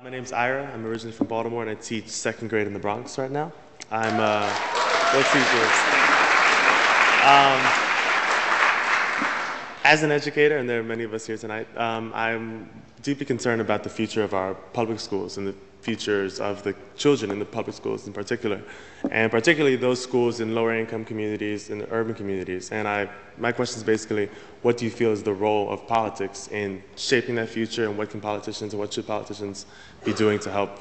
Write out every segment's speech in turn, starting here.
My name's Ira. I'm originally from Baltimore, and I teach second grade in the Bronx right now. I'm let's see this. As an educator, and there are many of us here tonight, I'm deeply concerned about the future of our public schools and the futures of the children in the public schools in particular, and particularly those schools in lower income communities and urban communities. And my question is basically, what do you feel is the role of politics in shaping that future, and what can politicians and what should politicians be doing to help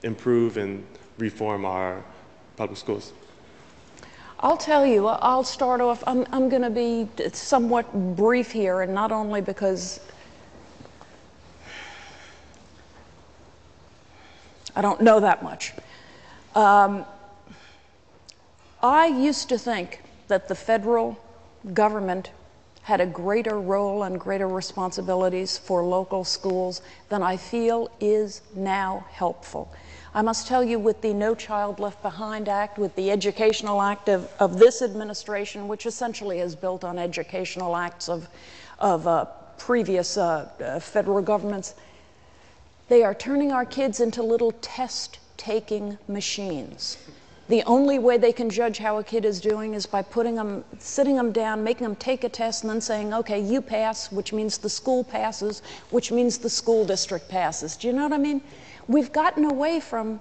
improve and reform our public schools? I'll tell you, I'll start off, I'm going to be somewhat brief here, and not only because I don't know that much. I used to think that the federal government had a greater role and greater responsibilities for local schools than I feel is now helpful. I must tell you, with the No Child Left Behind Act, with the Educational Act of this administration, which essentially is built on educational acts of previous federal governments, they are turning our kids into little test-taking machines. The only way they can judge how a kid is doing is by sitting them down, making them take a test, and then saying, okay, you pass, which means the school passes, which means the school district passes. Do you know what I mean? We've gotten away from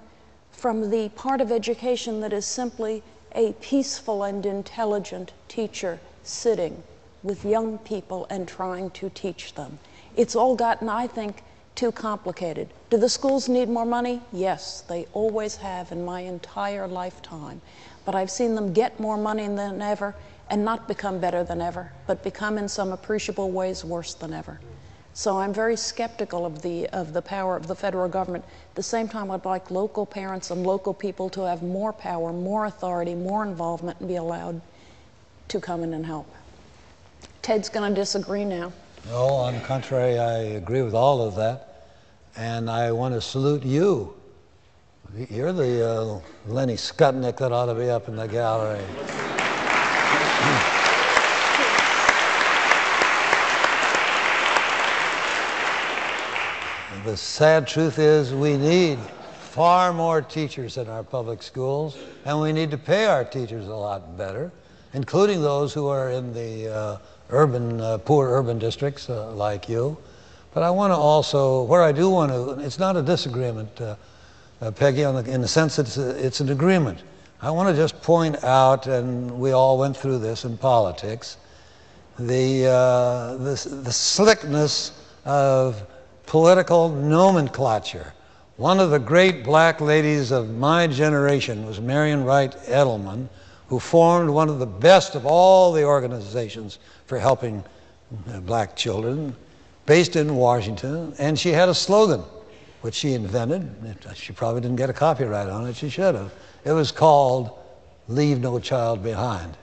the part of education that is simply a peaceful and intelligent teacher sitting with young people and trying to teach them. It's all gotten, I think, too complicated. Do the schools need more money? Yes, they always have in my entire lifetime. But I've seen them get more money than ever and not become better than ever, but become in some appreciable ways worse than ever. So I'm very skeptical of the power of the federal government. At the same time, I'd like local parents and local people to have more power, more authority, more involvement, and be allowed to come in and help. Ted's going to disagree now. No, on the contrary, I agree with all of that. And I want to salute you. You're the Lenny Skutnik that ought to be up in the gallery. The sad truth is we need far more teachers in our public schools, and we need to pay our teachers a lot better, including those who are in the poor urban districts like you. But I want to also, where I do want to, it's not a disagreement, Peggy, in the sense that it's an agreement. I want to just point out, and we all went through this in politics, the slickness of political nomenclature. One of the great black ladies of my generation was Marion Wright Edelman, who formed one of the best of all the organizations for helping black children, based in Washington, and she had a slogan, which she invented. She probably didn't get a copyright on it, she should have. It was called, "Leave No Child Behind."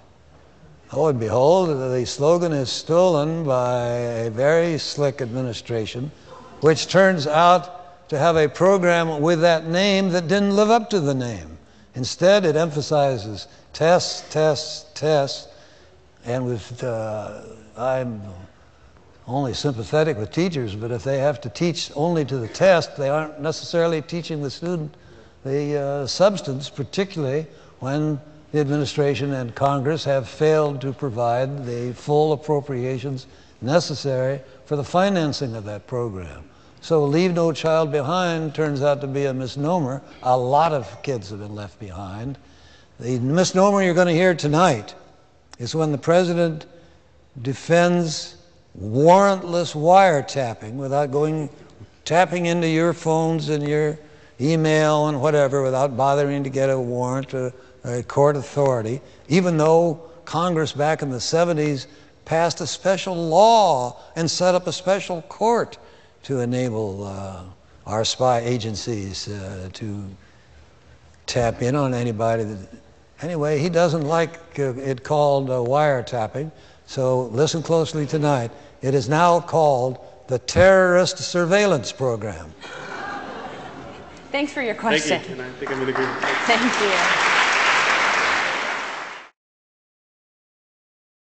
Oh, and behold, the slogan is stolen by a very slick administration, which turns out to have a program with that name that didn't live up to the name. Instead, it emphasizes tests, tests, tests, and I'm only sympathetic with teachers, but if they have to teach only to the test, they aren't necessarily teaching the student the substance, particularly when the administration and Congress have failed to provide the full appropriations necessary for the financing of that program. So Leave No Child Behind turns out to be a misnomer. A lot of kids have been left behind. The misnomer you're going to hear tonight is when the president defends warrantless wiretapping without tapping into your phones and your email and whatever without bothering to get a warrant or a court authority, even though Congress back in the 70s passed a special law and set up a special court to enable our spy agencies to tap in on anybody. Anyway, he doesn't like it called wiretapping, so listen closely tonight. It is now called the Terrorist Surveillance Program. Thanks for your question. Thank you. I think I'm going to agree. Thank you.